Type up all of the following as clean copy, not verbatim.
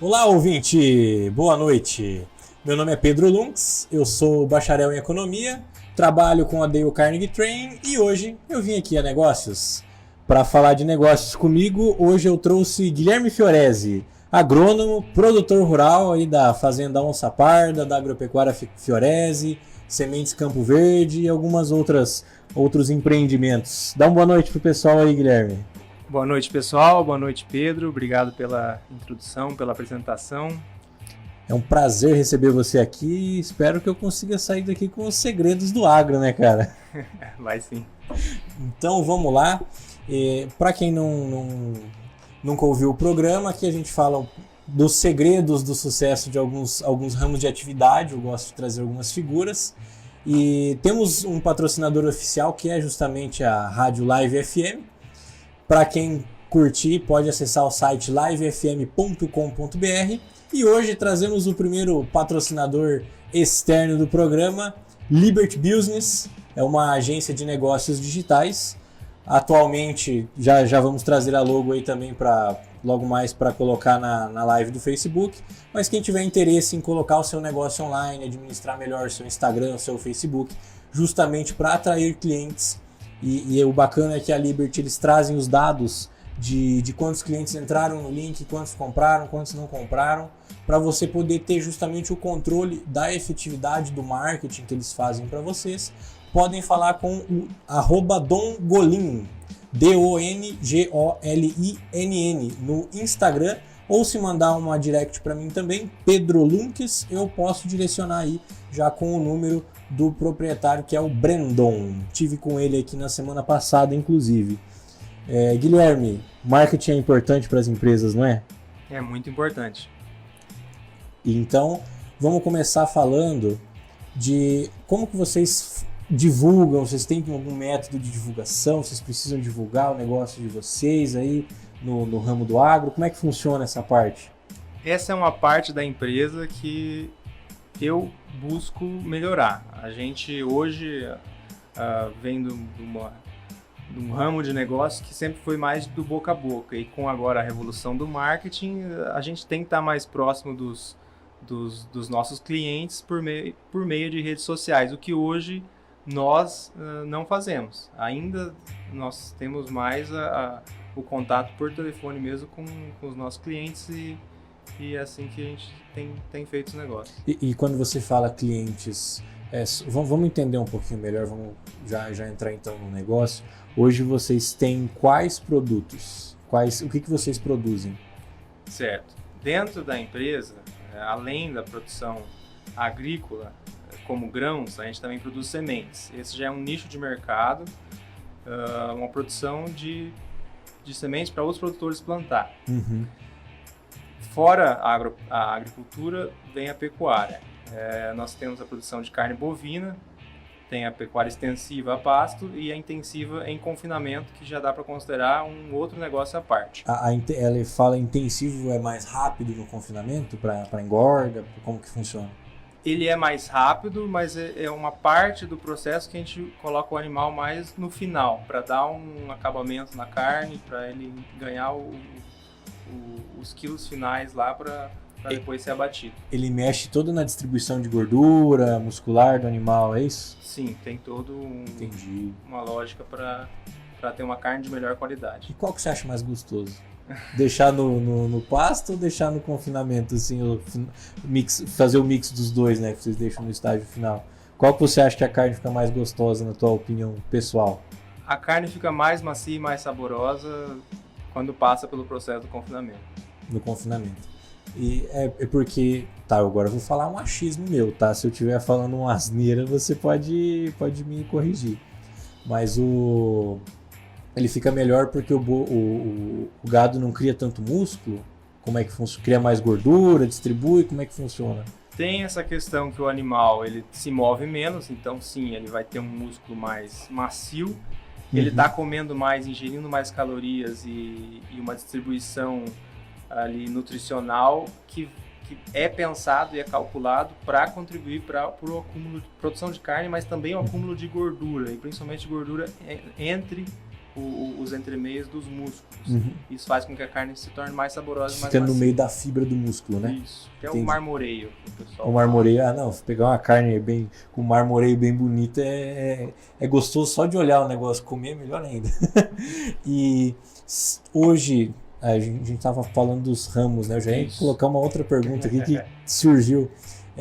Olá, ouvinte! Boa noite! Meu nome é Pedro Lunks, eu sou bacharel em Economia, trabalho com a Dale Carnegie Train e hoje eu vim aqui a Negócios. Para falar de negócios comigo, hoje eu trouxe Guilherme Fiorese, agrônomo, produtor rural aí da Fazenda Onça Parda, da Agropecuária Fiorese, Sementes Campo Verde e algumas outros empreendimentos. Dá uma boa noite pro pessoal aí, Guilherme. Boa noite, pessoal. Boa noite, Pedro. Obrigado pela introdução, pela apresentação. É um prazer receber você aqui e espero que eu consiga sair daqui com os segredos do agro, né, cara? Vai sim. Então vamos lá. Para quem nunca ouviu o programa, aqui a gente fala dos segredos do sucesso de alguns ramos de atividade. Eu gosto de trazer algumas figuras. E temos um patrocinador oficial que é justamente a Rádio Live FM. Para quem curtir, pode acessar o site livefm.com.br. E hoje trazemos o primeiro patrocinador externo do programa, Liberty Business. É uma agência de negócios digitais. Atualmente, já vamos trazer a logo aí também logo mais para colocar na live do Facebook. Mas quem tiver interesse em colocar o seu negócio online, administrar melhor o seu Instagram, o seu Facebook, justamente para atrair clientes. E o bacana é que a Liberty, eles trazem os dados de quantos clientes entraram no link, quantos compraram, quantos não compraram, para você poder ter justamente o controle da efetividade do marketing que eles fazem para vocês. Podem falar com o @dongolin, DONGOLINN, no Instagram, ou se mandar uma direct para mim também, Pedro Lunques, eu posso direcionar aí já com o número do proprietário, que é o Brandon. Tive com ele aqui na semana passada, inclusive. Guilherme, marketing é importante para as empresas, não é? É muito importante. Então, vamos começar falando de como que vocês divulgam, vocês têm algum método de divulgação, vocês precisam divulgar o negócio de vocês aí no ramo do agro, como é que funciona essa parte? Essa é uma parte da empresa que eu busco melhorar. A gente hoje vem de um ramo de negócio que sempre foi mais do boca a boca, e com agora a revolução do marketing, a gente tem que estar mais próximo dos nossos clientes por meio de redes sociais, o que hoje nós não fazemos. Ainda nós temos mais o contato por telefone mesmo com os nossos clientes, e é assim que a gente tem feito os negócios. E quando você fala clientes, vamos entender um pouquinho melhor, vamos já entrar então no negócio. Hoje vocês têm quais produtos? O que vocês produzem? Certo. Dentro da empresa, além da produção agrícola, como grãos, a gente também produz sementes. Esse já é um nicho de mercado, uma produção de sementes para outros produtores plantar. Uhum. Fora a agricultura, vem a pecuária. Nós temos a produção de carne bovina, tem a pecuária extensiva a pasto e a intensiva em confinamento, que já dá para considerar um outro negócio à parte. Ela fala intensivo, é mais rápido no confinamento, para engorda, como que funciona? Ele é mais rápido, mas é uma parte do processo que a gente coloca o animal mais no final, para dar um acabamento na carne, para ele ganhar os quilos finais lá para depois ser abatido. Ele mexe todo na distribuição de gordura muscular do animal, é isso? Sim, tem todo Entendi. Uma lógica para ter uma carne de melhor qualidade. E qual que você acha mais gostoso? Deixar no pasto ou deixar no confinamento, assim, fazer o mix dos dois, né, que vocês deixam no estágio final? Qual que você acha que a carne fica mais gostosa, na tua opinião pessoal? A carne fica mais macia e mais saborosa quando passa pelo processo do confinamento. No confinamento. E é porque, agora eu vou falar um achismo meu, tá? Se eu estiver falando uma asneira, você pode me corrigir. Mas ele fica melhor porque o gado não cria tanto músculo? Como é que funciona? Cria mais gordura, distribui? Como é que funciona? Tem essa questão que o animal ele se move menos, então sim, ele vai ter um músculo mais macio. Ele está comendo mais, ingerindo mais calorias e uma distribuição ali nutricional que é pensado e é calculado para contribuir para o acúmulo de produção de carne, mas também o acúmulo de gordura, e principalmente gordura entre os entremeios dos músculos. Uhum. Isso faz com que a carne se torne mais saborosa e mais Fica no macia. meio da fibra do músculo, né? Isso, que é Entendi. o marmoreio. Que o pessoal O marmoreio, não, pegar uma carne com marmoreio bem bonito é gostoso só de olhar o negócio, comer é melhor ainda. E hoje, a gente estava falando dos ramos, né? Eu já ia colocar uma outra pergunta aqui que surgiu.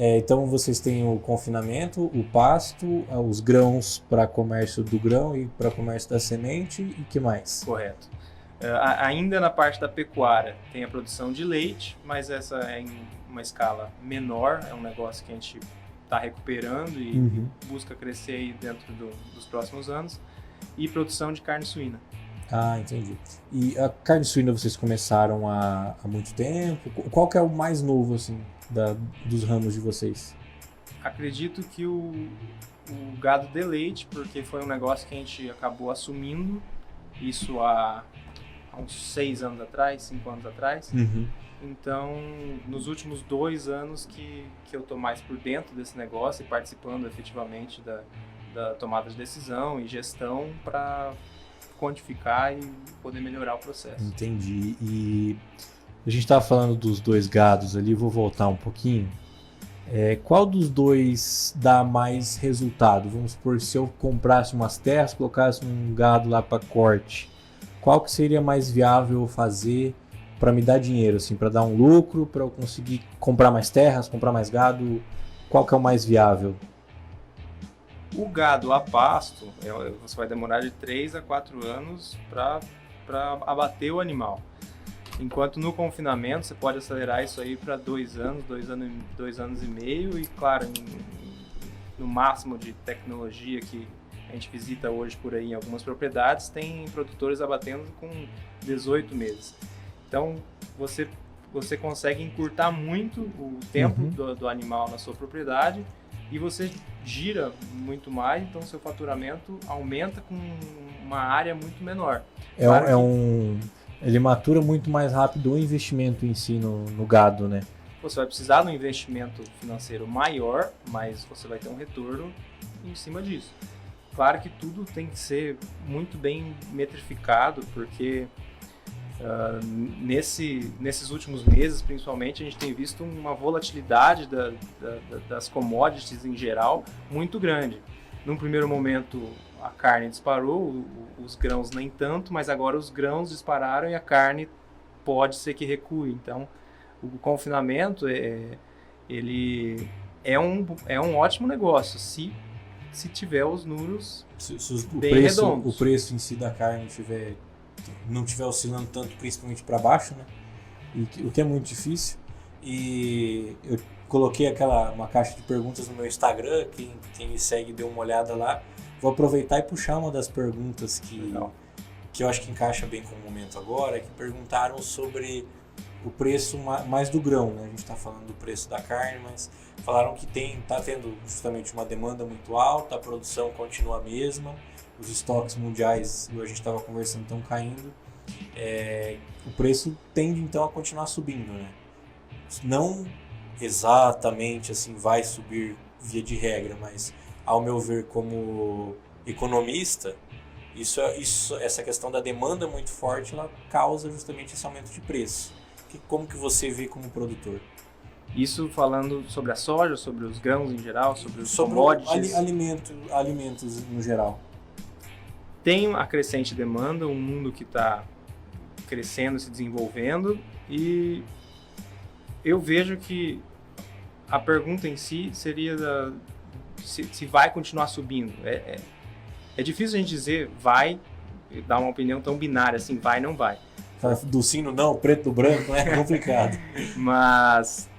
Então vocês têm o confinamento, o pasto, os grãos para comércio do grão e para comércio da semente e que mais? Correto. Ainda na parte da pecuária tem a produção de leite, mas essa é em uma escala menor, é um negócio que a gente está recuperando e busca crescer aí dentro dos próximos anos, e produção de carne suína. Ah, entendi. E a carne suína vocês começaram há muito tempo? Qual que é o mais novo, assim, dos ramos de vocês? Acredito que o gado de leite, porque foi um negócio que a gente acabou assumindo, isso há uns 6 anos atrás, 5 anos atrás. Então, nos últimos 2 anos que eu estou mais por dentro desse negócio e participando efetivamente da tomada de decisão e gestão para quantificar e poder melhorar o processo. Entendi. E a gente estava falando dos 2 gados ali, vou voltar um pouquinho. Qual dos 2 dá mais resultado? Vamos supor, se eu comprasse umas terras, colocasse um gado lá para corte, qual que seria mais viável fazer para me dar dinheiro, assim, para dar um lucro, para eu conseguir comprar mais terras, comprar mais gado? Qual que é o mais viável? O gado a pasto, você vai demorar de 3 a 4 anos para abater o animal. Enquanto no confinamento você pode acelerar isso aí para 2 anos, 2 anos e meio, e claro, no máximo de tecnologia que a gente visita hoje por aí em algumas propriedades, tem produtores abatendo com 18 meses. Então você consegue encurtar muito o tempo do animal na sua propriedade e você gira muito mais, então seu faturamento aumenta com uma área muito menor. Ele matura muito mais rápido o investimento em si no gado, né? Você vai precisar de um investimento financeiro maior, mas você vai ter um retorno em cima disso. Claro que tudo tem que ser muito bem metrificado, porque nesses últimos meses, principalmente, a gente tem visto uma volatilidade das commodities em geral muito grande. Num primeiro momento, a carne disparou, os grãos nem tanto, mas agora os grãos dispararam e a carne pode ser que recue. Então, o confinamento ele é um ótimo negócio se tiver os números bem redondos. O preço em si da carne não estiver oscilando tanto, principalmente para baixo, né? O que é muito difícil. E eu coloquei uma caixa de perguntas no meu Instagram, quem me segue deu uma olhada lá. Vou aproveitar e puxar uma das perguntas que eu acho que encaixa bem com o momento agora, que perguntaram sobre o preço mais do grão, né? A gente está falando do preço da carne, mas falaram que está tendo justamente uma demanda muito alta, a produção continua a mesma, os estoques mundiais, a gente estava conversando, estão caindo, o preço tende então a continuar subindo, né? Não exatamente assim vai subir via de regra, mas ao meu ver como economista, essa questão da demanda muito forte, ela causa justamente esse aumento de preço. Como que você vê como produtor? Isso falando sobre a soja, sobre os grãos em geral, sobre os commodities? Alimentos no geral. Tem a crescente demanda, um mundo que está crescendo, se desenvolvendo, e eu vejo que a pergunta em si seria se vai continuar subindo. É difícil a gente dizer vai, dar uma opinião tão binária assim, vai, não vai. Do sim no não, preto do branco, é complicado. Mas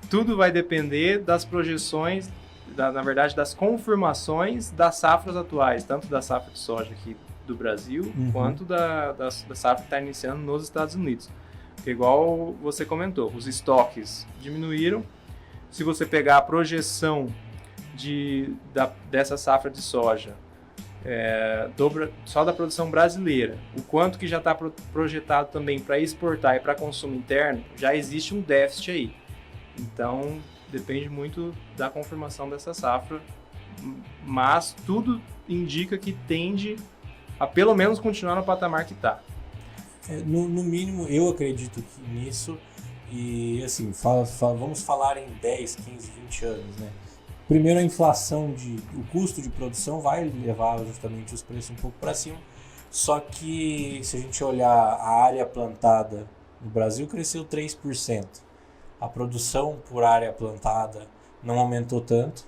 tudo vai depender das projeções, na verdade, das confirmações das safras atuais, tanto da safra de soja aqui do Brasil, quanto da safra que está iniciando nos Estados Unidos. Porque, igual você comentou, os estoques diminuíram. Se você pegar a projeção dessa safra de soja, só da produção brasileira, o quanto que já está projetado também para exportar e para consumo interno, já existe um déficit aí. Então, depende muito da confirmação dessa safra, mas tudo indica que tende a pelo menos continuar no patamar que está. No mínimo, eu acredito que nisso, e assim, vamos falar em 10, 15, 20 anos, né? Primeiro, a inflação, o custo de produção vai levar justamente os preços um pouco para cima, só que se a gente olhar a área plantada no Brasil, cresceu 3%. A produção por área plantada não aumentou tanto.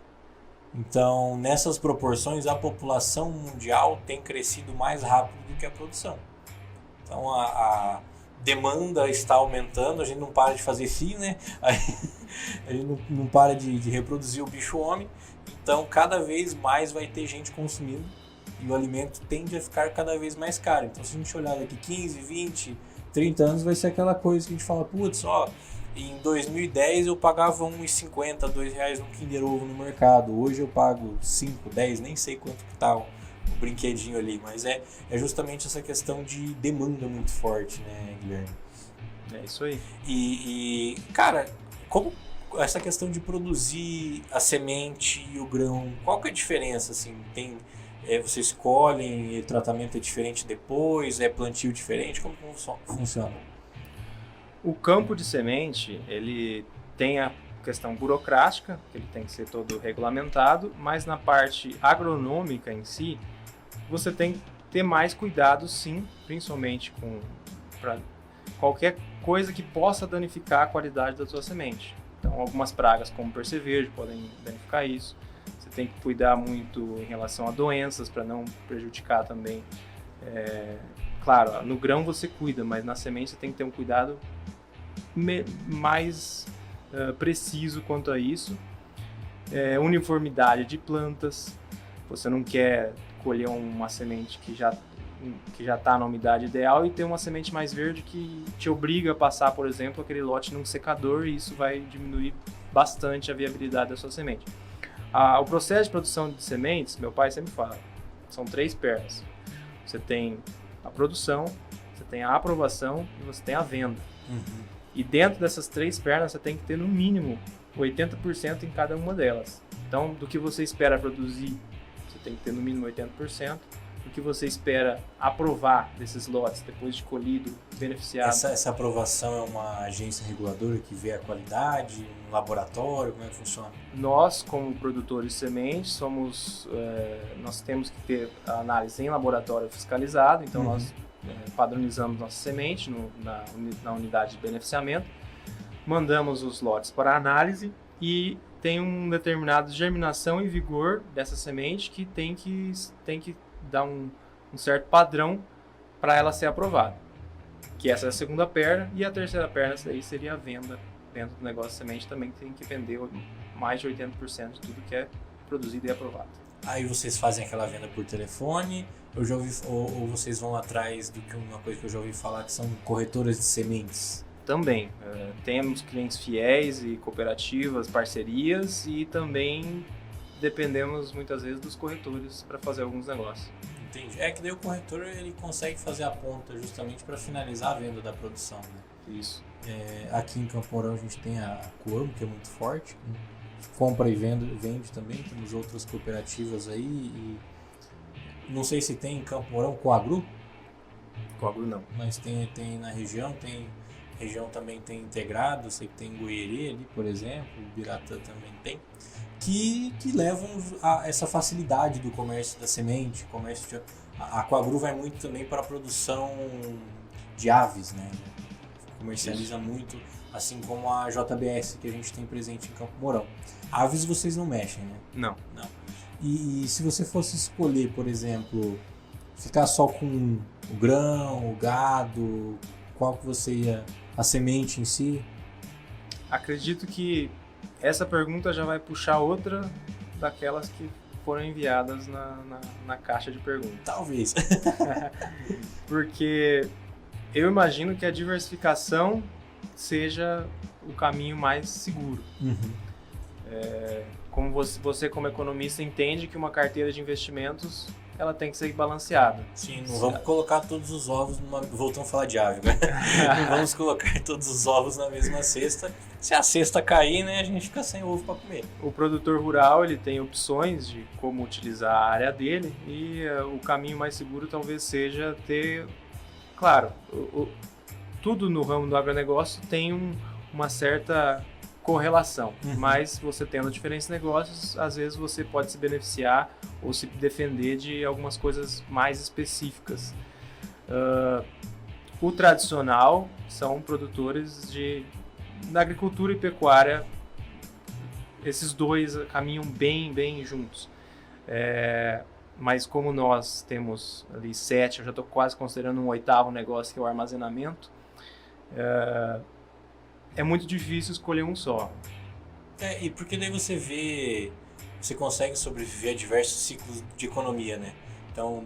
Então, nessas proporções, a população mundial tem crescido mais rápido do que a produção. Então, a demanda está aumentando, a gente não para de fazer fio, né? A gente não para de reproduzir o bicho homem. Então, cada vez mais vai ter gente consumindo e o alimento tende a ficar cada vez mais caro. Então, se a gente olhar daqui 15, 20, 30 anos, vai ser aquela coisa que a gente fala, putz, ó, em 2010 eu pagava R$1,50, R$2 no Kinder Ovo no mercado. Hoje eu pago 5, 10, nem sei quanto que tá o brinquedinho ali. Mas é justamente essa questão de demanda muito forte, né, Guilherme? É isso aí. E cara, como essa questão de produzir a semente e o grão, qual que é a diferença? Assim, vocês escolhem, o tratamento é diferente depois, é plantio diferente? Como funciona? O campo de semente, ele tem a questão burocrática, que ele tem que ser todo regulamentado, mas na parte agronômica em si, você tem que ter mais cuidado, sim, principalmente para qualquer coisa que possa danificar a qualidade da sua semente. Então, algumas pragas como percevejo podem danificar isso. Você tem que cuidar muito em relação a doenças para não prejudicar também. Claro, no grão você cuida, mas na semente você tem que ter um cuidado mais preciso quanto a isso. Uniformidade de plantas. Você não quer colher uma semente que já está na umidade ideal e ter uma semente mais verde que te obriga a passar, por exemplo, aquele lote num secador, e isso vai diminuir bastante a viabilidade da sua semente. O processo de produção de sementes, meu pai sempre fala, são 3 pernas. Você tem a produção, você tem a aprovação e você tem a venda. Uhum. E dentro dessas 3 pernas você tem que ter no mínimo 80% em cada uma delas. Então, do que você espera produzir, você tem que ter no mínimo 80%. Do que você espera aprovar desses lotes depois de colhido, beneficiado. Essa aprovação é uma agência reguladora que vê a qualidade, um laboratório, como é que funciona? Nós, como produtores de sementes, nós temos que ter a análise em laboratório fiscalizado, então nós padronizamos nossa semente na unidade de beneficiamento, mandamos os lotes para análise e tem um determinado germinação e vigor dessa semente que tem que dar um certo padrão para ela ser aprovada. Que essa é a segunda perna, e a terceira perna daí seria a venda. Dentro do negócio de semente também tem que vender mais de 80% de tudo que é produzido e aprovado. Aí vocês fazem aquela venda por telefone, ou vocês vão atrás do que uma coisa que eu já ouvi falar, que são corretoras de sementes? Também. Temos clientes fiéis e cooperativas, parcerias, e também dependemos muitas vezes dos corretores para fazer alguns negócios. Entendi. É que daí o corretor ele consegue fazer a ponta justamente para finalizar a venda da produção, né? Isso. Aqui em Campo Mourão a gente tem a Coamo, que é muito forte, né? Compra e vende também. Temos outras cooperativas aí. E não sei se tem em Campo Mourão Coagro. Coagro não. Mas tem na região, região também tem integrado, sei que tem em Goieri ali, por exemplo, Biratã também tem. Que levam a essa facilidade do comércio da semente, a Coagro vai muito também para a produção de aves, né? Comercializa muito, assim como a JBS que a gente tem presente em Campo Mourão. Aves vocês não mexem, né? Não. E se você fosse escolher, por exemplo, ficar só com o grão, o gado, qual que você ia, a semente em si? Acredito que essa pergunta já vai puxar outra daquelas que foram enviadas na caixa de perguntas. Talvez. Porque eu imagino que a diversificação seja o caminho mais seguro. Uhum. Como você como economista entende que uma carteira de investimentos ela tem que ser balanceada. Sim, não vamos colocar todos os ovos numa... Voltando a falar de ave, né? Não vamos colocar todos os ovos na mesma cesta. Se a cesta cair, né, a gente fica sem ovo para comer. O produtor rural, ele tem opções de como utilizar a área dele e o caminho mais seguro talvez seja ter... Claro, tudo no ramo do agronegócio tem uma certa correlação, mas você tendo diferentes negócios, às vezes você pode se beneficiar ou se defender de algumas coisas mais específicas. O tradicional são produtores da agricultura e pecuária, esses dois caminham bem juntos. Mas como nós temos ali 7, eu já estou quase considerando um 8º negócio, que é o armazenamento, é muito difícil escolher um só. E porque daí você consegue sobreviver a diversos ciclos de economia, né? Então,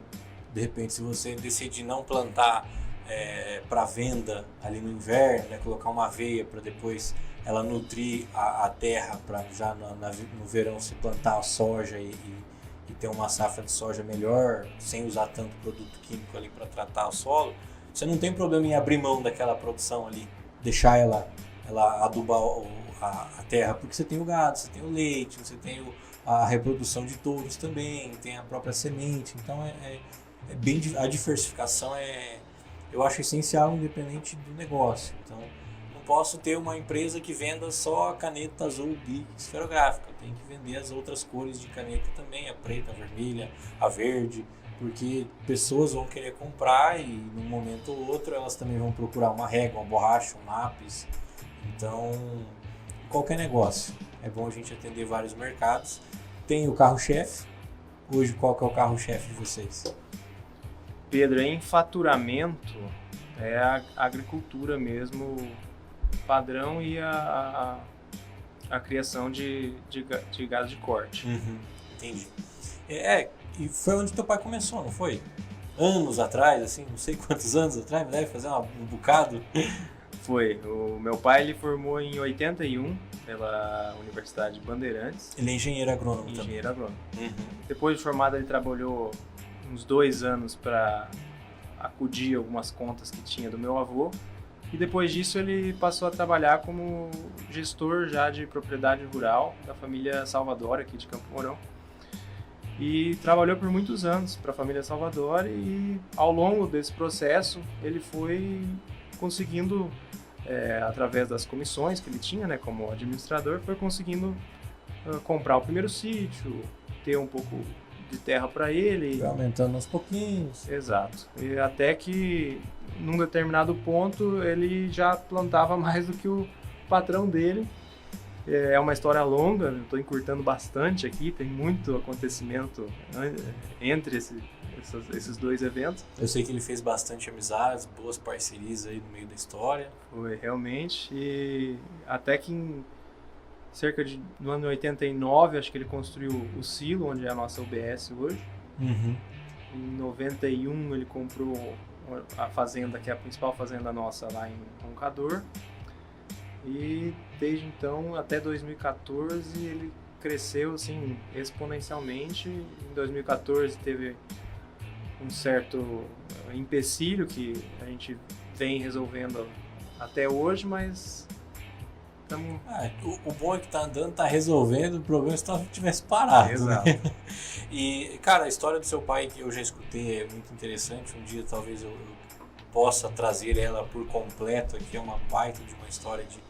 de repente, se você decide não plantar para venda ali no inverno, né? Colocar uma aveia para depois ela nutrir a terra para já no verão se plantar a soja e ter uma safra de soja melhor, sem usar tanto produto químico ali para tratar o solo, você não tem problema em abrir mão daquela produção ali, deixar ela adubar a terra, porque você tem o gado, você tem o leite, você tem a reprodução de touros também, tem a própria semente, então a diversificação eu acho essencial, independente do negócio. Então, não posso ter uma empresa que venda só a caneta azul Bic esferográfica, eu tenho que vender as outras cores de caneta também, a preta, a vermelha, a verde, porque pessoas vão querer comprar e num momento ou outro elas também vão procurar uma régua, uma borracha, um lápis. Então, qualquer negócio, é bom a gente atender vários mercados. Tem o carro-chefe. Hoje, qual que é o carro-chefe de vocês? Pedro, em faturamento, é a agricultura mesmo, padrão, e a criação de gado de corte. Entendi. E foi onde teu pai começou, não foi? Anos atrás, assim, não sei quantos anos atrás, deve fazer um bocado. Foi. O meu pai, ele formou em 81 pela Universidade de Bandeirantes. Ele é engenheiro agrônomo também. Engenheiro agrônomo. Depois de formado, ele trabalhou uns 2 anos para acudir algumas contas que tinha do meu avô. E depois disso, ele passou a trabalhar como gestor já de propriedade rural da família Salvador, aqui de Campo Mourão. E trabalhou por muitos anos para a família Salvador e ao longo desse processo ele foi conseguindo, através das comissões que ele tinha, né, como administrador, foi conseguindo comprar o primeiro sítio, ter um pouco de terra para ele. Foi aumentando aos pouquinhos. Exato. E até que num determinado ponto ele já plantava mais do que o patrão dele. É uma história longa, estou encurtando bastante aqui, tem muito acontecimento entre esses dois eventos. Eu sei que ele fez bastante amizades, boas parcerias aí no meio da história. Foi, realmente, e até que no ano 89, acho que ele construiu o silo, onde é a nossa UBS hoje. Em 91 ele comprou a fazenda, que é a principal fazenda nossa lá em Roncador. E desde então até 2014 ele cresceu assim exponencialmente. Em 2014 teve um certo empecilho que a gente vem resolvendo até hoje, mas estamos... O bom é que tá andando, tá resolvendo, o problema é se tu tivesse parado. Exato. Né? E, cara, a história do seu pai que eu já escutei é muito interessante. Um dia talvez eu possa trazer ela por completo aqui, é uma baita de uma história de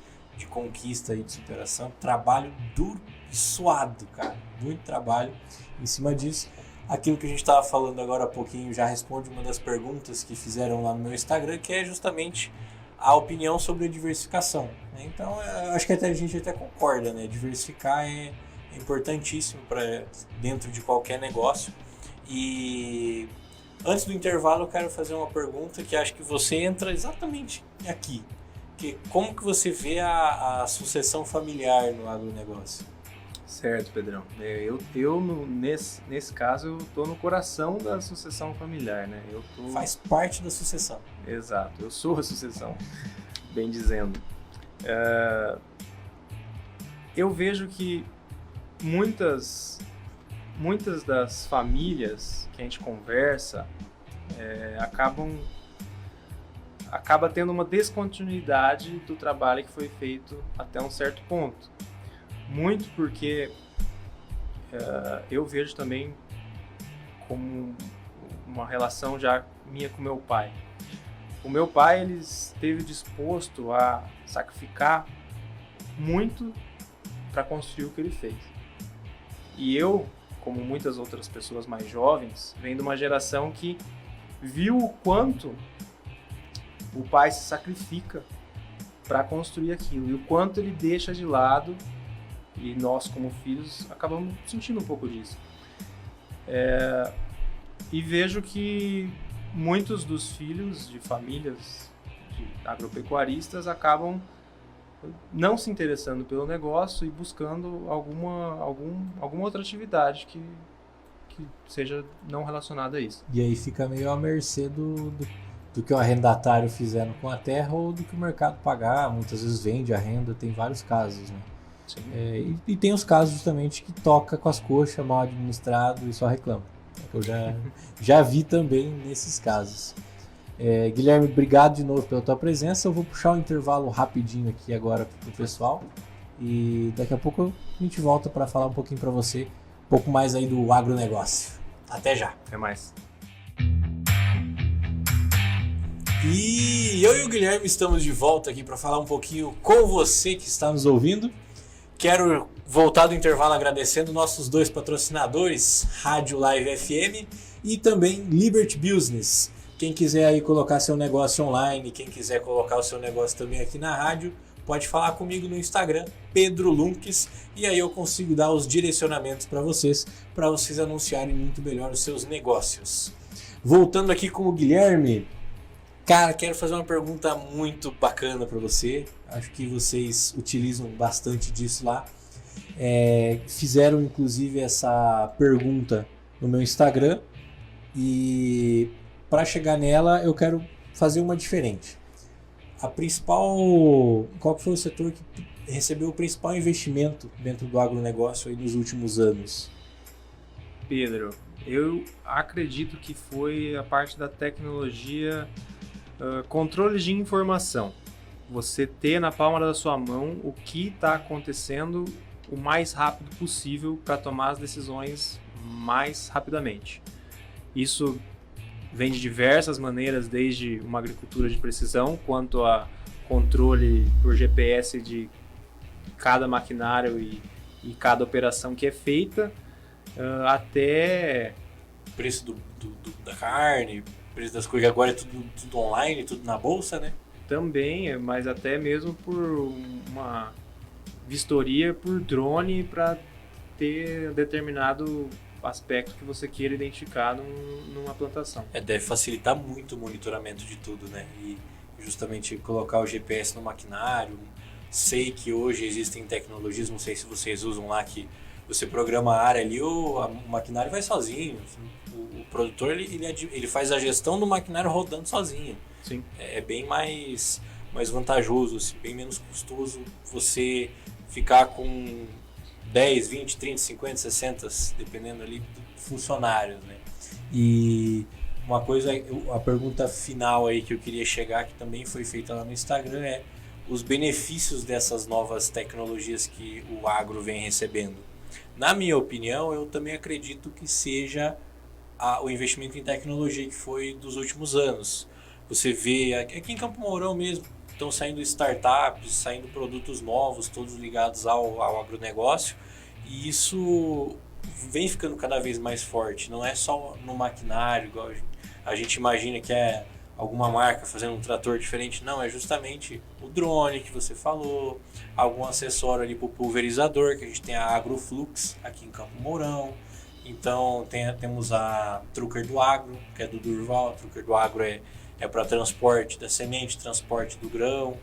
conquista e de superação, trabalho duro e suado, cara, muito trabalho em cima disso. Aquilo que a gente estava falando agora há pouquinho já responde uma das perguntas que fizeram lá no meu Instagram, que é justamente a opinião sobre a diversificação. Então, acho que a gente até concorda, né? Diversificar é importantíssimo para dentro de qualquer negócio. E antes do intervalo eu quero fazer uma pergunta que acho que você entra exatamente aqui. Como que você vê a sucessão familiar no agronegócio? Certo, Pedrão. Nesse caso, eu estou no coração da sucessão familiar, né? Faz parte da sucessão. Exato, eu sou a sucessão, bem dizendo. Eu vejo que muitas muitas das famílias que a gente conversa acaba tendo uma descontinuidade do trabalho que foi feito até um certo ponto. Muito porque eu vejo também como uma relação já minha com meu pai. O meu pai, ele esteve disposto a sacrificar muito para construir o que ele fez. E eu, como muitas outras pessoas mais jovens, venho de uma geração que viu o quanto o pai se sacrifica para construir aquilo e o quanto ele deixa de lado, e nós como filhos acabamos sentindo um pouco disso. E vejo que muitos dos filhos de famílias de agropecuaristas acabam não se interessando pelo negócio e buscando alguma outra atividade que seja não relacionada a isso. E aí fica meio à mercê do que o arrendatário fizer com a terra ou do que o mercado pagar. Muitas vezes vende a renda, tem vários casos, né? E tem os casos justamente que toca com as coxas, mal administrado e só reclama. Eu já vi também nesses casos. Guilherme, obrigado de novo pela tua presença. Eu vou puxar um intervalo rapidinho aqui agora pro pessoal e daqui a pouco a gente volta para falar um pouquinho para você, um pouco mais aí do agronegócio. Até já. Até mais. E eu e o Guilherme estamos de volta aqui para falar um pouquinho com você que está nos ouvindo. Quero voltar do intervalo agradecendo nossos 2 patrocinadores, Rádio Live FM e também Liberty Business. Quem quiser aí colocar seu negócio online, quem quiser colocar o seu negócio também aqui na rádio, pode falar comigo no Instagram, Pedro Lunques, e aí eu consigo dar os direcionamentos para vocês anunciarem muito melhor os seus negócios. Voltando aqui com o Guilherme, cara, quero fazer uma pergunta muito bacana para você. Acho que vocês utilizam bastante disso lá. Fizeram inclusive essa pergunta no meu Instagram e para chegar nela eu quero fazer uma diferente. Qual foi o setor que recebeu o principal investimento dentro do agronegócio aí nos últimos anos? Pedro, eu acredito que foi a parte da tecnologia, controle de informação. Você ter na palma da sua mão o que está acontecendo o mais rápido possível para tomar as decisões mais rapidamente. Isso vem de diversas maneiras, desde uma agricultura de precisão, quanto a controle por GPS de cada maquinário e cada operação que é feita, até preço da carne, preço das coisas, agora é tudo online, tudo na bolsa, né? Também, mas até mesmo por uma vistoria por drone para ter determinado aspecto que você queira identificar numa plantação. Deve facilitar muito o monitoramento de tudo, né? E justamente colocar o GPS no maquinário. Sei que hoje existem tecnologias, não sei se vocês usam lá, que você programa a área ali, o maquinário vai sozinho. O produtor ele faz a gestão do maquinário rodando sozinho. Sim. É bem mais vantajoso, assim, bem menos custoso você ficar com 10, 20, 30, 50, 60, dependendo ali de funcionários, né? E uma coisa, a pergunta final aí que eu queria chegar, que também foi feita lá no Instagram, é os benefícios dessas novas tecnologias que o agro vem recebendo. Na minha opinião, eu também acredito que seja o investimento em tecnologia que foi dos últimos anos. Você vê aqui em Campo Mourão mesmo, estão saindo startups, saindo produtos novos, todos ligados ao agronegócio, e isso vem ficando cada vez mais forte. Não é só no maquinário, igual a gente imagina que é alguma marca fazendo um trator diferente. Não, é justamente o drone que você falou, algum acessório ali para o pulverizador, que a gente tem a Agroflux aqui em Campo Mourão. Então temos a Trucker do Agro, que é do Durval. A Trucker do Agro é para transporte da semente, transporte do grão.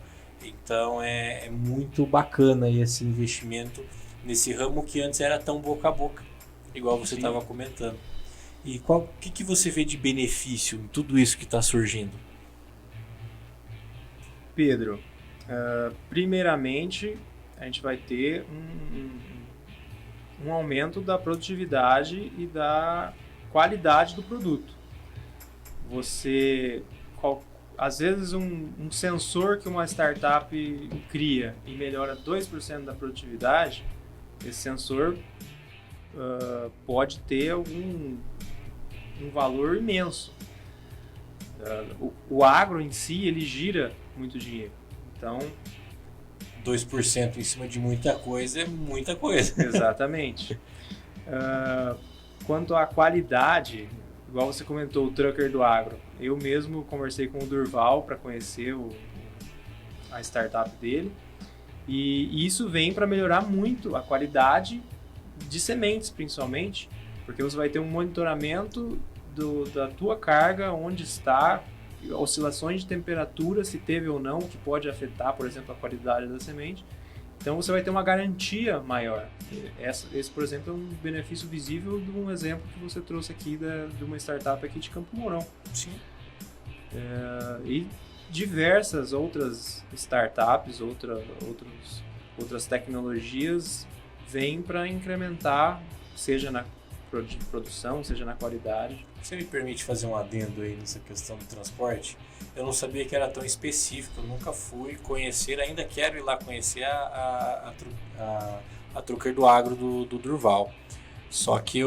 Então é muito bacana esse investimento nesse ramo que antes era tão boca a boca, igual você estava comentando. E o que você vê de benefício em tudo isso que está surgindo? Pedro, primeiramente a gente vai ter um aumento da produtividade e da qualidade do produto. Às vezes um sensor que uma startup cria e melhora 2% da produtividade, esse sensor pode ter um valor imenso. O agro em si, ele gira muito dinheiro. Então, 2% em cima de muita coisa é muita coisa. Exatamente. Quanto à qualidade, igual você comentou, o trucker do agro, eu mesmo conversei com o Durval para conhecer a startup dele, e isso vem para melhorar muito a qualidade de sementes, principalmente, porque você vai ter um monitoramento da tua carga, onde está, oscilações de temperatura, se teve ou não, que pode afetar, por exemplo, a qualidade da semente. Então você vai ter uma garantia maior. Esse, por exemplo, é um benefício visível de um exemplo que você trouxe aqui de uma startup aqui de Campo Mourão. Sim. E diversas outras startups, outras tecnologias vêm para incrementar, seja na produção, seja na qualidade. Você me permite fazer um adendo aí nessa questão do transporte? Eu não sabia que era tão específico, eu nunca fui conhecer, ainda quero ir lá conhecer a Trucker do Agro do Durval. Só que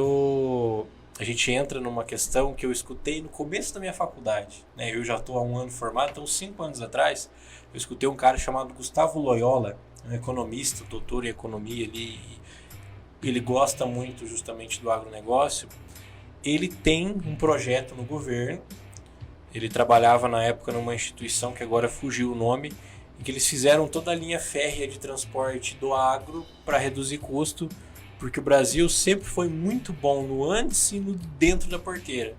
a gente entra numa questão que eu escutei no começo da minha faculdade, né? Eu já estou há um ano formado, então 5 anos atrás, eu escutei um cara chamado Gustavo Loyola, um economista, doutor em economia, ele gosta muito justamente do agronegócio. Ele tem um projeto no governo, ele trabalhava na época numa instituição que agora fugiu o nome, em que eles fizeram toda a linha férrea de transporte do agro para reduzir custo, porque o Brasil sempre foi muito bom no antes e no dentro da porteira.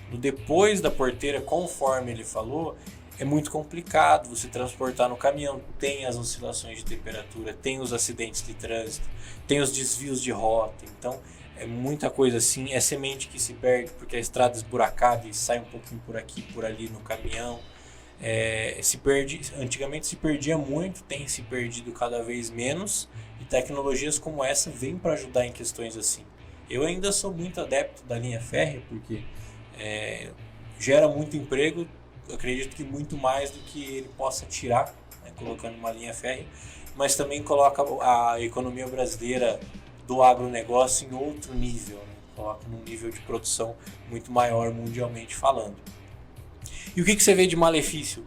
No depois da porteira, conforme ele falou, é muito complicado você transportar no caminhão. Tem as oscilações de temperatura, tem os acidentes de trânsito, tem os desvios de rota. Então, é muita coisa assim. É semente que se perde porque a estrada é esburacada e sai um pouquinho por aqui, por ali no caminhão. Antigamente se perdia muito, tem se perdido cada vez menos. E tecnologias como essa vêm para ajudar em questões assim. Eu ainda sou muito adepto da linha férrea porque gera muito emprego. Eu acredito que muito mais do que ele possa tirar, né, colocando uma linha férrea, mas também coloca a economia brasileira do agronegócio em outro nível, né? Coloca num nível de produção muito maior mundialmente falando. E o que você vê de malefício?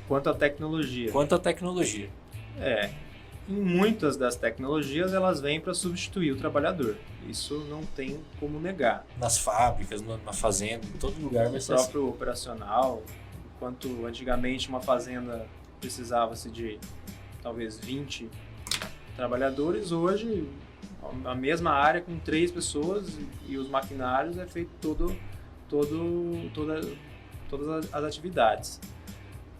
Quanto à tecnologia. Em muitas das tecnologias elas vêm para substituir o trabalhador. Isso não tem como negar. Nas fábricas, na fazenda, em todo lugar vai ser assim. O próprio operacional, enquanto antigamente uma fazenda precisava-se de talvez 20 trabalhadores, hoje a mesma área com 3 pessoas e os maquinários é feito todas as atividades.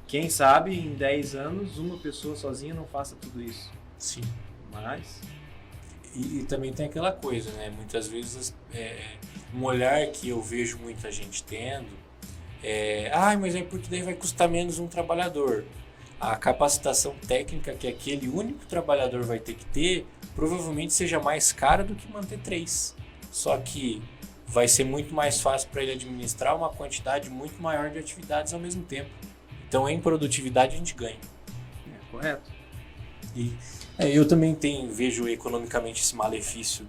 Quem sabe em 10 anos uma pessoa sozinha não faça tudo isso. Sim. Mas... E também tem aquela coisa, né? Muitas vezes um olhar que eu vejo muita gente tendo mas é porque daí vai custar menos um trabalhador. A capacitação técnica que aquele único trabalhador vai ter que ter provavelmente seja mais cara do que manter 3. Só que vai ser muito mais fácil para ele administrar uma quantidade muito maior de atividades ao mesmo tempo. Então, em produtividade, a gente ganha. Correto. E eu também vejo economicamente esse malefício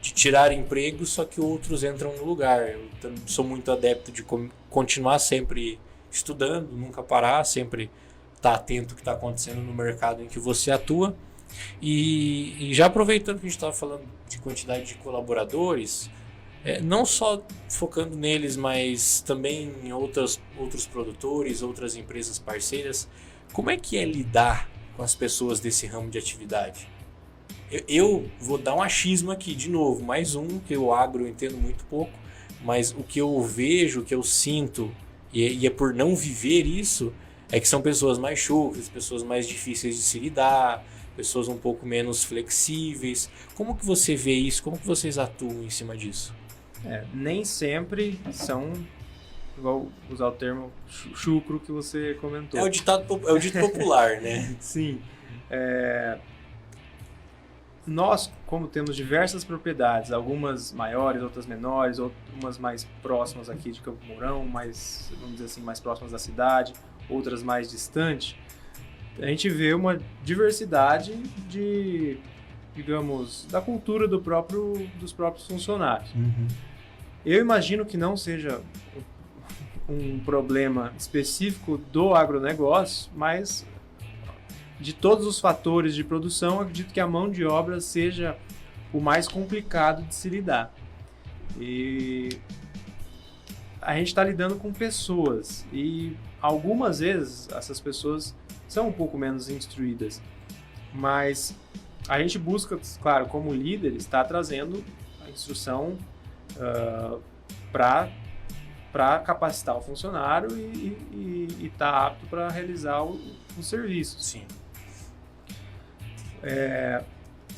de tirar emprego, só que outros entram no lugar. Eu sou muito adepto de continuar sempre estudando, nunca parar, sempre estar atento ao que está acontecendo no mercado em que você atua. E já aproveitando que a gente estava falando de quantidade de colaboradores, não só focando neles, mas também em outros produtores, outras empresas parceiras, como é que é lidar com as pessoas desse ramo de atividade? Eu vou dar um achismo aqui, de novo, mais um, que o agro eu entendo muito pouco, mas o que eu vejo, o que eu sinto, e é por não viver isso, é que são pessoas mais chucras, pessoas mais difíceis de se lidar, pessoas um pouco menos flexíveis. Como que você vê isso? Como que vocês atuam em cima disso? Nem sempre são, igual usar o termo chucro que você comentou. É o dito popular, né? Sim. nós, como temos diversas propriedades, algumas maiores, outras menores, umas mais próximas aqui de Campo Mourão, mais, vamos dizer assim, mais próximas da cidade, outras mais distantes, a gente vê uma diversidade de, digamos, da cultura dos próprios funcionários. Uhum. Eu imagino que não seja um problema específico do agronegócio, mas de todos os fatores de produção, acredito que a mão de obra seja o mais complicado de se lidar. E a gente está lidando com pessoas e algumas vezes essas pessoas são um pouco menos instruídas, mas a gente busca, claro, como líder, estar trazendo a instrução para capacitar o funcionário e estar apto para realizar o serviço. Sim.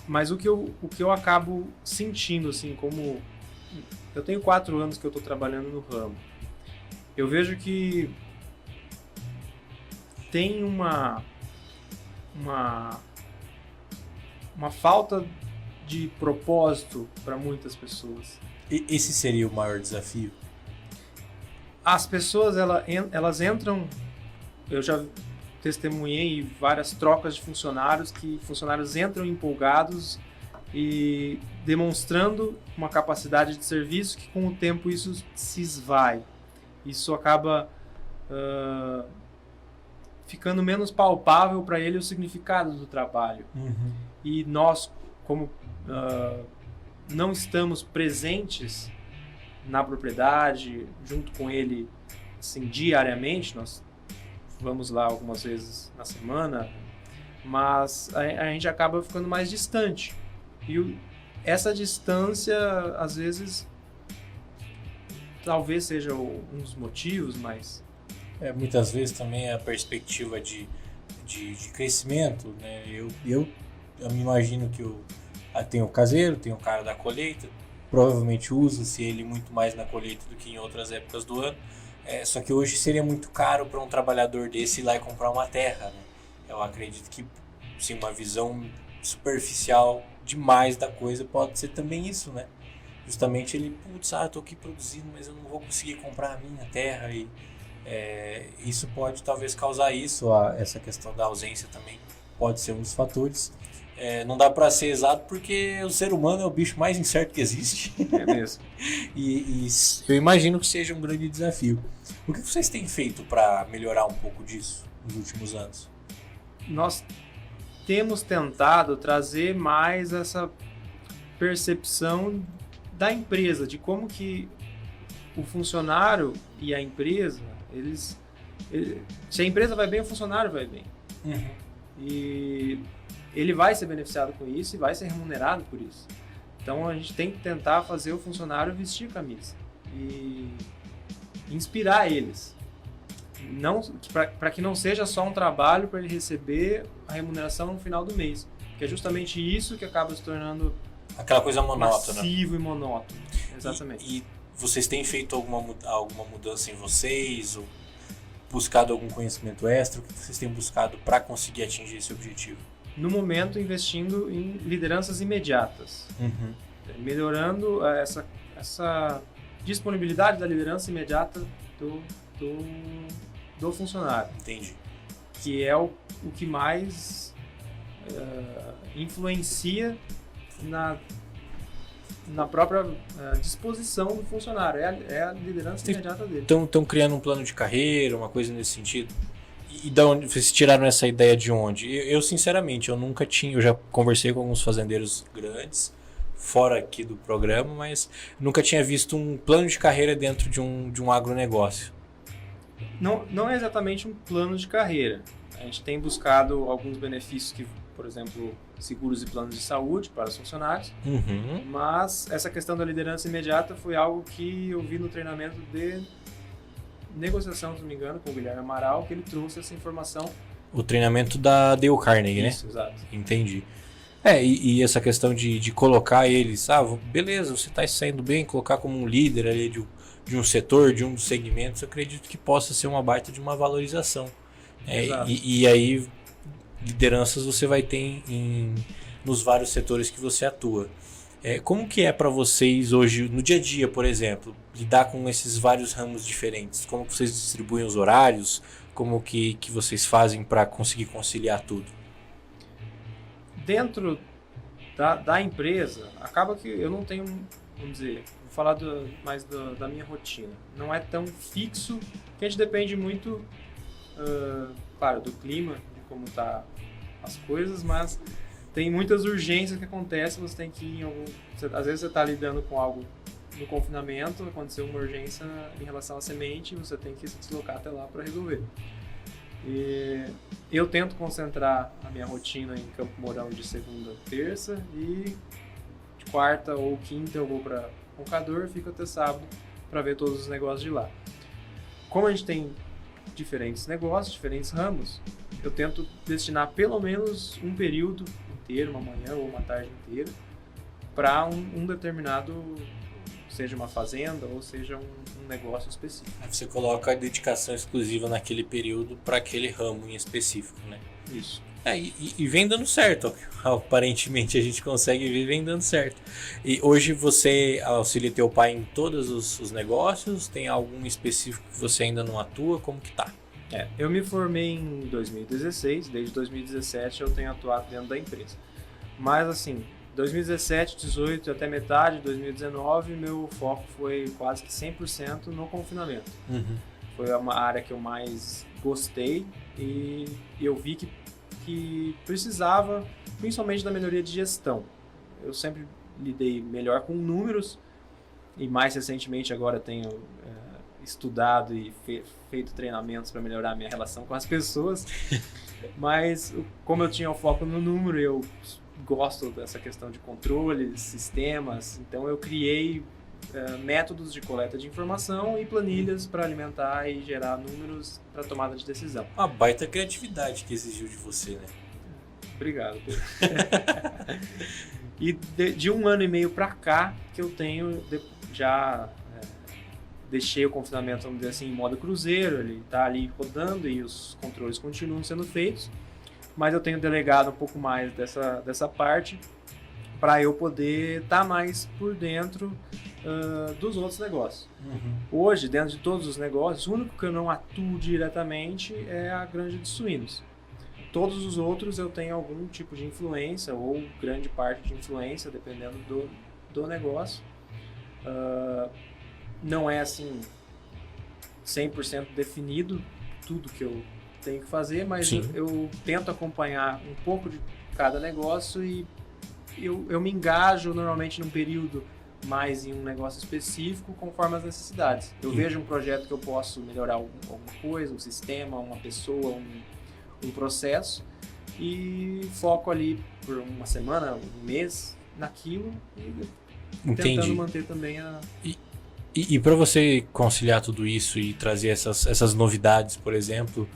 Mas o que eu acabo sentindo, assim, como eu tenho 4 anos que eu estou trabalhando no ramo, eu vejo que tem uma falta de propósito para muitas pessoas. E esse seria o maior desafio? As pessoas, elas entram... Eu já testemunhei várias trocas de funcionários, que funcionários entram empolgados e demonstrando uma capacidade de serviço que com o tempo isso se esvai. Isso acaba ficando menos palpável para ele o significado do trabalho. Uhum. E nós, como não estamos presentes na propriedade, junto com ele assim, diariamente, nós vamos lá algumas vezes na semana, mas a gente acaba ficando mais distante. E essa distância, às vezes, talvez seja um dos motivos, mas... Muitas vezes também a perspectiva de crescimento, né? Eu me imagino que eu tenho o caseiro, tenho o cara da colheita, provavelmente usa-se ele muito mais na colheita do que em outras épocas do ano. Só que hoje seria muito caro para um trabalhador desse ir lá e comprar uma terra, né? Eu acredito que sim, uma visão superficial demais da coisa pode ser também isso, né? Justamente ele, eu tô aqui produzindo, mas eu não vou conseguir comprar a minha terra e isso pode talvez causar isso, essa questão da ausência também pode ser um dos fatores. Não dá para ser exato porque o ser humano é o bicho mais incerto que existe. É mesmo. e eu imagino que seja um grande desafio. O que vocês têm feito para melhorar um pouco disso nos últimos anos? Nós temos tentado trazer mais essa percepção da empresa, de como que o funcionário e a empresa, se a empresa vai bem, o funcionário vai bem. Uhum. E ele vai ser beneficiado com isso e vai ser remunerado por isso. Então a gente tem que tentar fazer o funcionário vestir a camisa e inspirar eles. Para que não seja só um trabalho para ele receber a remuneração no final do mês. Que é justamente isso que acaba se tornando aquela coisa monótona. Massivo e monótono. Exatamente. E vocês têm feito alguma mudança em vocês? Ou buscado algum conhecimento extra? O que vocês têm buscado para conseguir atingir esse objetivo? No momento, investindo em lideranças imediatas. Uhum. Melhorando essa disponibilidade da liderança imediata do funcionário. Entendi. Que é o que mais influencia na própria disposição do funcionário. É a liderança imediata dele. Então estão criando um plano de carreira, uma coisa nesse sentido? E da onde vocês tiraram essa ideia de onde? Eu sinceramente, eu já conversei com alguns fazendeiros grandes, fora aqui do programa, mas nunca tinha visto um plano de carreira dentro de um agronegócio. Não é exatamente um plano de carreira. A gente tem buscado alguns benefícios, por exemplo, seguros e planos de saúde para os funcionários, uhum. Mas essa questão da liderança imediata foi algo que eu vi no treinamento de negociação, se não me engano, com o Guilherme Amaral, que ele trouxe essa informação. O treinamento da Dale Carnegie, né? Isso, exato. Entendi. E essa questão de colocar eles, beleza, você está saindo bem, colocar como um líder ali de um setor, de um dos segmentos, eu acredito que possa ser uma baita de uma valorização. E aí, lideranças você vai ter nos vários setores que você atua. Como que é para vocês hoje, no dia a dia, por exemplo, lidar com esses vários ramos diferentes? Como que vocês distribuem os horários? Como que vocês fazem para conseguir conciliar tudo? Dentro da empresa, acaba que eu não tenho, vamos dizer, vou falar mais da minha rotina. Não é tão fixo, que a gente depende muito, claro, do clima, de como tá as coisas, mas tem muitas urgências que acontecem, você tem que ir em algum... Às vezes você está lidando com algo no confinamento, aconteceu uma urgência em relação à semente, você tem que se deslocar até lá para resolver. E eu tento concentrar a minha rotina em Campo Mourão de segunda a terça, e de quarta ou quinta eu vou para Roncador, fico até sábado para ver todos os negócios de lá. Como a gente tem diferentes negócios, diferentes ramos, eu tento destinar pelo menos um período inteiro, uma manhã ou uma tarde inteira, para um determinado, seja uma fazenda ou seja um negócio específico. Você coloca a dedicação exclusiva naquele período para aquele ramo em específico, né? Isso. E vem dando certo, aparentemente a gente consegue ver, vem dando certo. E hoje você auxilia teu pai em todos os negócios? Tem algum específico que você ainda não atua? Como que tá? Eu me formei em 2016, desde 2017 eu tenho atuado dentro da empresa. Mas assim, 2017, 2018 até metade de 2019, meu foco foi quase que 100% no confinamento. Uhum. Foi uma área que eu mais gostei e eu vi que precisava, principalmente da melhoria de gestão. Eu sempre lidei melhor com números e mais recentemente agora tenho estudado e feito treinamentos para melhorar a minha relação com as pessoas. Mas como eu tinha o foco no número, eu gosto dessa questão de controles, sistemas, então eu criei métodos de coleta de informação e planilhas para alimentar e gerar números para tomada de decisão. Uma baita criatividade que exigiu de você, né? Obrigado, Pedro. E de um ano e meio para cá que eu tenho já deixei o confinamento, vamos dizer assim, em modo cruzeiro, ele está ali rodando e os controles continuam sendo feitos, mas eu tenho delegado um pouco mais dessa parte para eu poder estar mais por dentro dos outros negócios. Uhum. Hoje, dentro de todos os negócios, o único que eu não atuo diretamente é a granja de suínos. Todos os outros eu tenho algum tipo de influência ou grande parte de influência, dependendo do negócio. Não é assim 100% definido tudo que eu tenho que fazer, mas eu tento acompanhar um pouco de cada negócio e eu me engajo normalmente num período mais em um negócio específico conforme as necessidades. Eu vejo um projeto que eu posso melhorar alguma coisa, um sistema, uma pessoa, um processo, e foco ali por uma semana, um mês naquilo e tentando manter também a... E para você conciliar tudo isso e trazer essas novidades, por exemplo,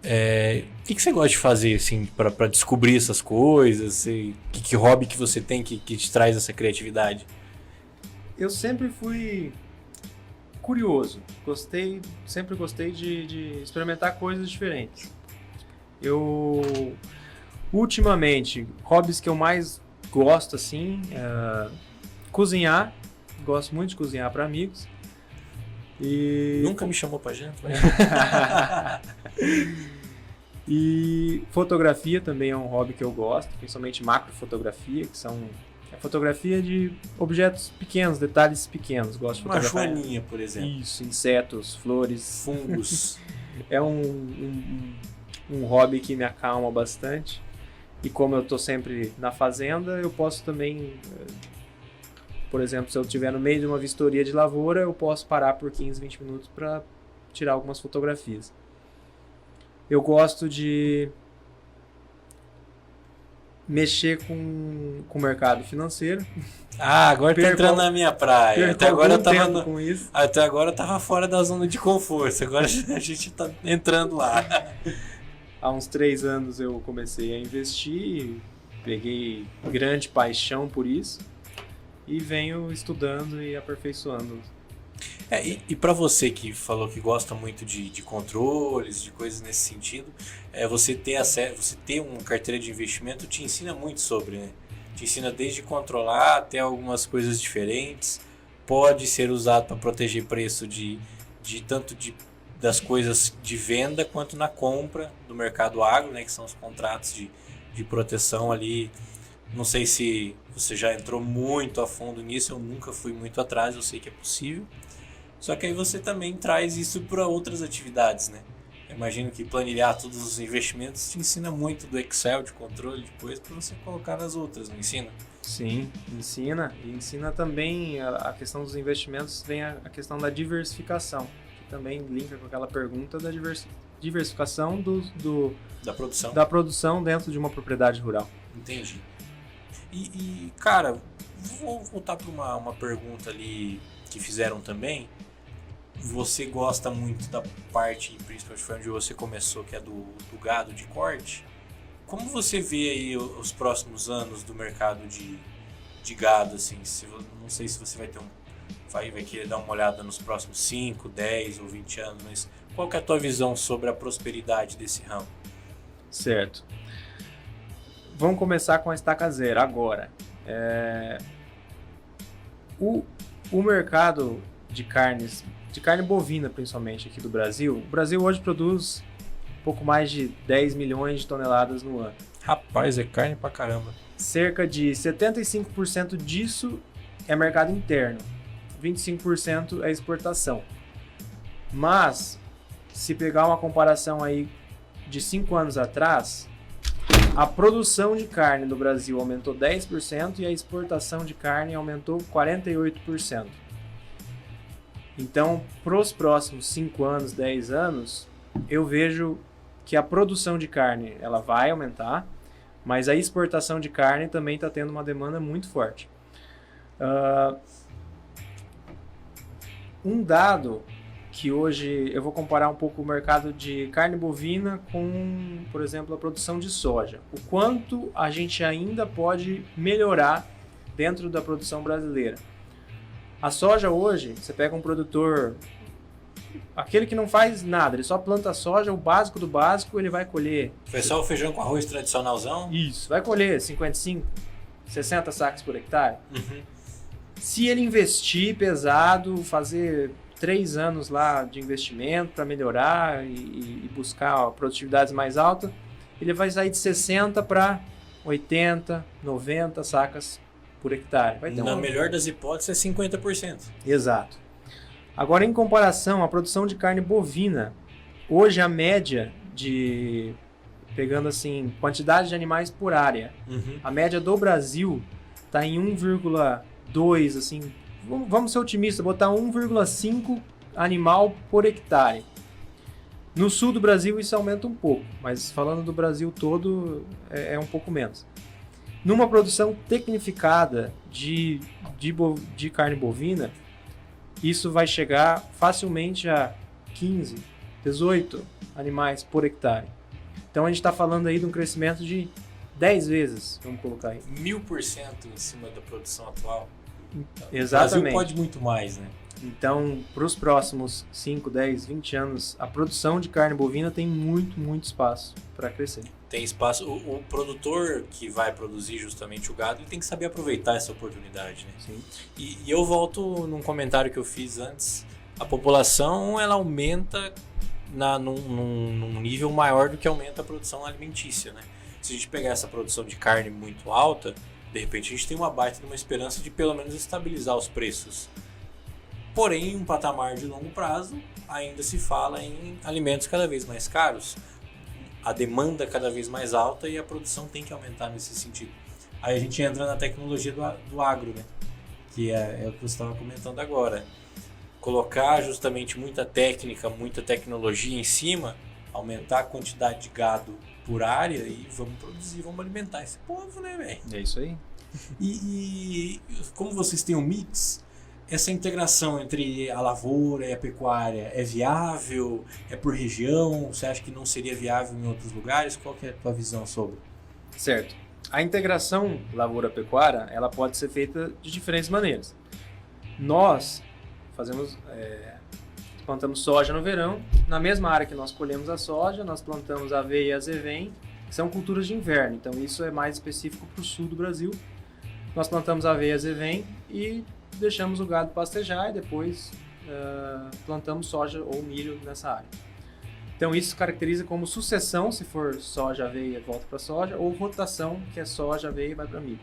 o que você gosta de fazer assim, para descobrir essas coisas? Que hobby que você tem que te traz essa criatividade? Eu sempre fui curioso, sempre gostei de experimentar coisas diferentes. Ultimamente, hobbies que eu mais gosto assim, cozinhar. Gosto muito de cozinhar para amigos. E... Nunca me chamou para janta. E fotografia também é um hobby que eu gosto, principalmente macrofotografia, que são a fotografia de objetos pequenos, detalhes pequenos. Gosto de fotografar. Uma joaninha, por exemplo. Isso, insetos, flores, fungos. É um hobby que me acalma bastante. E como eu estou sempre na fazenda, eu posso também... Por exemplo, se eu estiver no meio de uma vistoria de lavoura, eu posso parar por 15, 20 minutos para tirar algumas fotografias. Eu gosto de mexer com o mercado financeiro. Agora tá entrando na minha praia. Até agora eu tava fora da zona de conforto. Agora a gente tá entrando lá. Há uns 3 anos eu comecei a investir, peguei grande paixão por isso. E venho estudando e aperfeiçoando. E para você que falou que gosta muito de controles, de coisas nesse sentido, você ter uma carteira de investimento te ensina muito sobre, né? Te ensina desde controlar até algumas coisas diferentes. Pode ser usado para proteger preço das coisas de venda quanto na compra do mercado agro, né, que são os contratos de proteção ali. Não sei se você já entrou muito a fundo nisso, eu nunca fui muito atrás, eu sei que é possível. Só que aí você também traz isso para outras atividades, né? Eu imagino que planilhar todos os investimentos te ensina muito do Excel, de controle depois, para você colocar nas outras, não ensina? Sim, ensina. E ensina também a questão dos investimentos, vem a questão da diversificação, que também linka com aquela pergunta da diversificação da produção dentro de uma propriedade rural. Entendi. E cara, vou voltar para uma pergunta ali que fizeram também. Você gosta muito da parte, principalmente foi onde você começou, que é do gado de corte. Como você vê aí os próximos anos do mercado de gado, assim? Não sei se você vai querer dar uma olhada nos próximos 5, 10 ou 20 anos, mas qual que é a tua visão sobre a prosperidade desse ramo? Certo. Vamos começar com a estaca zero agora. O mercado de carne bovina, principalmente aqui do Brasil, o Brasil hoje produz pouco mais de 10 milhões de toneladas no ano. Rapaz, é carne pra caramba. Cerca de 75% disso é mercado interno, 25% é exportação. Mas, se pegar uma comparação aí de 5 anos atrás, a produção de carne do Brasil aumentou 10% e a exportação de carne aumentou 48%. Então, para os próximos 5 anos, 10 anos, eu vejo que a produção de carne ela vai aumentar, mas a exportação de carne também está tendo uma demanda muito forte. Um dado que hoje eu vou comparar um pouco o mercado de carne bovina com, por exemplo, a produção de soja. O quanto a gente ainda pode melhorar dentro da produção brasileira. A soja hoje, você pega um produtor, aquele que não faz nada, ele só planta soja, o básico do básico, ele vai colher... Foi só o feijão com arroz tradicionalzão? Isso, vai colher 55, 60 sacos por hectare. Uhum. Se ele investir pesado, fazer 3 anos lá de investimento para melhorar e buscar produtividades mais altas, ele vai sair de 60 para 80, 90 sacas por hectare. Na melhor das hipóteses é 50%. Exato. Agora, em comparação à produção de carne bovina, hoje a média pegando assim, quantidade de animais por área, a média do Brasil está em 1,2, assim, vamos ser otimistas, botar 1,5 animal por hectare. No sul do Brasil isso aumenta um pouco, mas falando do Brasil todo é um pouco menos. Numa produção tecnificada de carne bovina, isso vai chegar facilmente a 15, 18 animais por hectare. Então a gente está falando aí de um crescimento de 10 vezes, vamos colocar aí. 1000% em cima da produção atual. Exatamente. O Brasil pode muito mais, né? Então, para os próximos 5, 10, 20 anos, a produção de carne bovina tem muito, muito espaço para crescer. Tem espaço. O produtor que vai produzir justamente o gado, ele tem que saber aproveitar essa oportunidade, né? Sim. E eu volto num comentário que eu fiz antes. A população, ela aumenta num nível maior do que aumenta a produção alimentícia, né? Se a gente pegar essa produção de carne muito alta, de repente a gente tem uma baita de uma esperança de pelo menos estabilizar os preços. Porém, em um patamar de longo prazo, ainda se fala em alimentos cada vez mais caros, a demanda cada vez mais alta e a produção tem que aumentar nesse sentido. Aí a gente entra na tecnologia do agro, né? Que é o que você estava comentando agora. Colocar justamente muita técnica, muita tecnologia em cima, aumentar a quantidade de gado por área e vamos produzir, vamos alimentar esse povo, né, velho? É isso aí. E como vocês têm um mix, essa integração entre a lavoura e a pecuária é viável? É por região? Você acha que não seria viável em outros lugares? Qual que é a tua visão sobre? Certo. A integração lavoura-pecuária, ela pode ser feita de diferentes maneiras. Nós plantamos soja no verão, na mesma área que nós colhemos a soja, nós plantamos aveia e azevém, que são culturas de inverno, então isso é mais específico para o sul do Brasil. nós plantamos aveia azevém e deixamos o gado pastejar e depois plantamos soja ou milho nessa área. Então isso caracteriza como sucessão, se for soja, aveia, volta para soja, ou rotação, que é soja, aveia e vai para milho.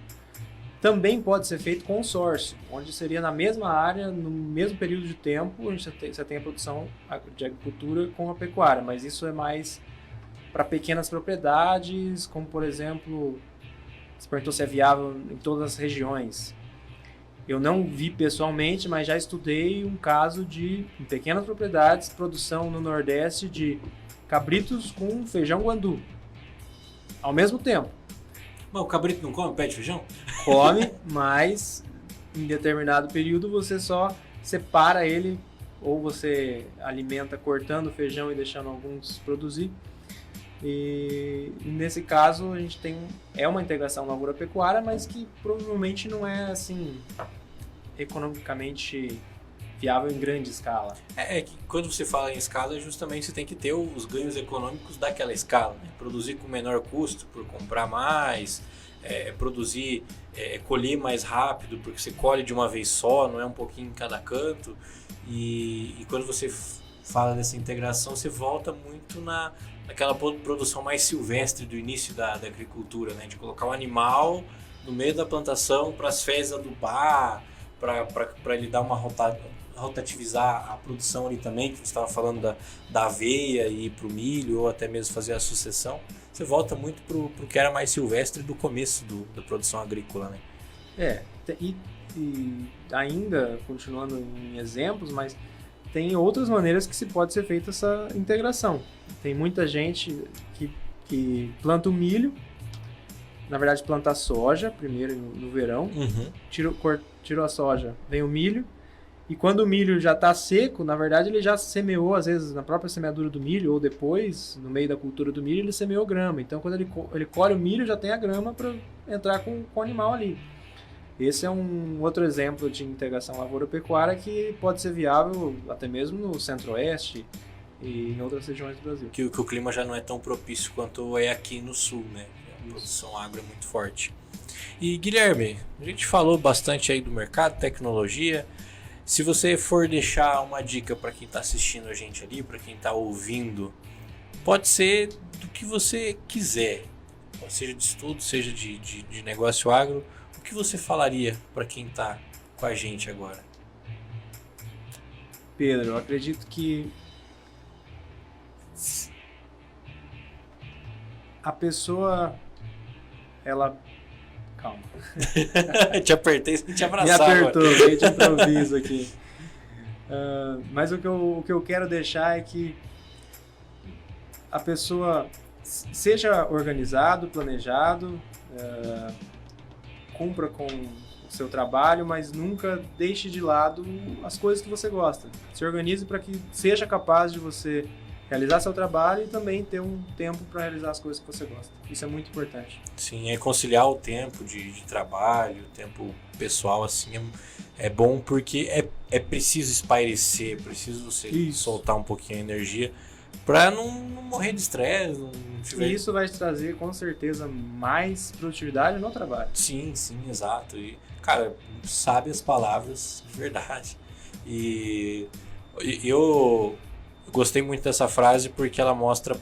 Também pode ser feito consórcio, onde seria na mesma área, no mesmo período de tempo, você tem a produção de agricultura com a pecuária, mas isso é mais para pequenas propriedades, como por exemplo, você perguntou se é viável em todas as regiões. Eu não vi pessoalmente, mas já estudei um caso de, em pequenas propriedades, produção no Nordeste de cabritos com feijão guandu, ao mesmo tempo. Mas o cabrito não come pé de feijão? Come, mas em determinado período você só separa ele ou você alimenta cortando o feijão e deixando alguns produzir. E nesse caso a gente tem uma integração lavoura-pecuária, mas que provavelmente não é assim economicamente viável em grande escala. É que quando você fala em escala, justamente você tem que ter os ganhos econômicos daquela escala, né? Produzir com menor custo por comprar mais, colher mais rápido porque você colhe de uma vez só, não é um pouquinho em cada canto. E quando você fala dessa integração, você volta muito naquela produção mais silvestre do início da agricultura, né? De colocar um animal no meio da plantação para as fezes adubar, para ele dar uma rotativizar a produção ali também, que você estava falando da aveia e para o milho, ou até mesmo fazer a sucessão. Você volta muito para o que era mais silvestre do começo da produção agrícola, né? E ainda, continuando em exemplos, mas tem outras maneiras que se pode ser feita essa integração. Tem muita gente que planta o milho, na verdade planta a soja primeiro no verão, tirou a soja, vem o milho, e quando o milho já está seco, na verdade ele já semeou, às vezes na própria semeadura do milho, ou depois, no meio da cultura do milho, ele semeou grama. Então quando ele colhe o milho, já tem a grama para entrar com o animal ali. Esse é um outro exemplo de integração lavoura-pecuária que pode ser viável até mesmo no centro-oeste e em outras regiões do Brasil. Que o clima já não é tão propício quanto é aqui no sul, né? A produção agro é muito forte. E Guilherme, a gente falou bastante aí do mercado, tecnologia. Se você for deixar uma dica para quem está assistindo a gente ali, para quem está ouvindo, pode ser do que você quiser, seja de estudo, seja de negócio agro. O que você falaria para quem está com a gente agora? Pedro, eu acredito que a pessoa, ela... Calma. Te apertei sem te abraçar. Me apertou, veio de improviso aqui. Mas o que eu quero deixar é que a pessoa seja organizado, planejado, cumpra com o seu trabalho, mas nunca deixe de lado as coisas que você gosta. Se organize para que seja capaz de você realizar seu trabalho e também ter um tempo para realizar as coisas que você gosta. Isso é muito importante. Sim, é conciliar o tempo de trabalho, o tempo pessoal, assim, é bom porque é preciso espairecer, é preciso você soltar um pouquinho a energia para não morrer de estresse. E isso vai te trazer, com certeza, mais produtividade no trabalho. Sim, exato. E, cara, sabe as palavras de verdade. E eu gostei muito dessa frase porque ela mostra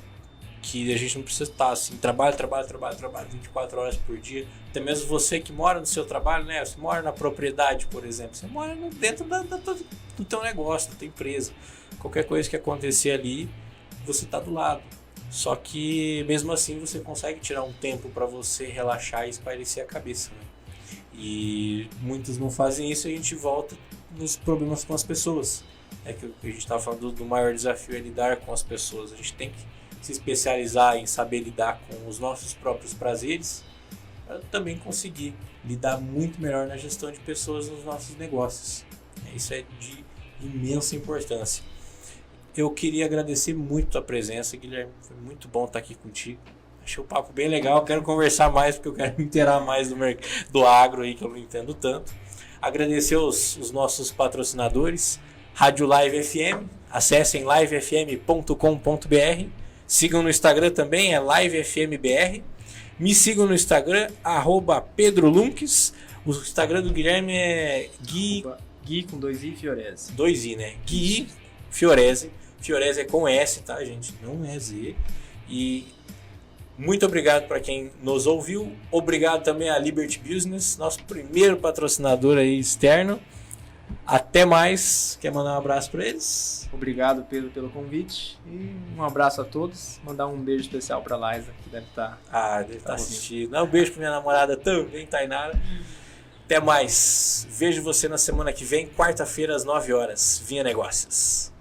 que a gente não precisa estar assim, trabalho 24 horas por dia. Até mesmo você que mora no seu trabalho, né? Você mora na propriedade, por exemplo. Você mora dentro do teu negócio, da tua empresa. Qualquer coisa que acontecer ali, você está do lado. Só que mesmo assim você consegue tirar um tempo para você relaxar e espairecer a cabeça, né? E muitos não fazem isso e a gente volta nos problemas com as pessoas. É que a gente estava falando do maior desafio é lidar com as pessoas. A gente tem que se especializar em saber lidar com os nossos próprios prazeres para também conseguir lidar muito melhor na gestão de pessoas nos nossos negócios. Isso é de imensa importância. Eu queria agradecer muito a presença, Guilherme. Foi muito bom estar aqui contigo. Achei o papo bem legal. Quero conversar mais porque eu quero me inteirar mais do agro aí que eu não entendo tanto. Agradecer os nossos patrocinadores. Rádio Live FM, acessem livefm.com.br, sigam no Instagram também, é LiveFMBR, me sigam no Instagram, @PedroLunques, O Instagram do Guilherme é Gui com 2i Fiorese. 2i, né? Gui Fiorese. Fiorese é com S, tá, gente? Não é Z. E muito obrigado para quem nos ouviu. Obrigado também à Liberty Business, nosso primeiro patrocinador aí externo. Até mais. Quer mandar um abraço para eles? Obrigado, Pedro, pelo convite. E um abraço a todos. Mandar um beijo especial para a Liza, que deve estar... deve estar assistindo. Um beijo para minha namorada também, Tainara. Até mais. Vejo você na semana que vem, quarta-feira, às 9 horas. Vinha Negócios.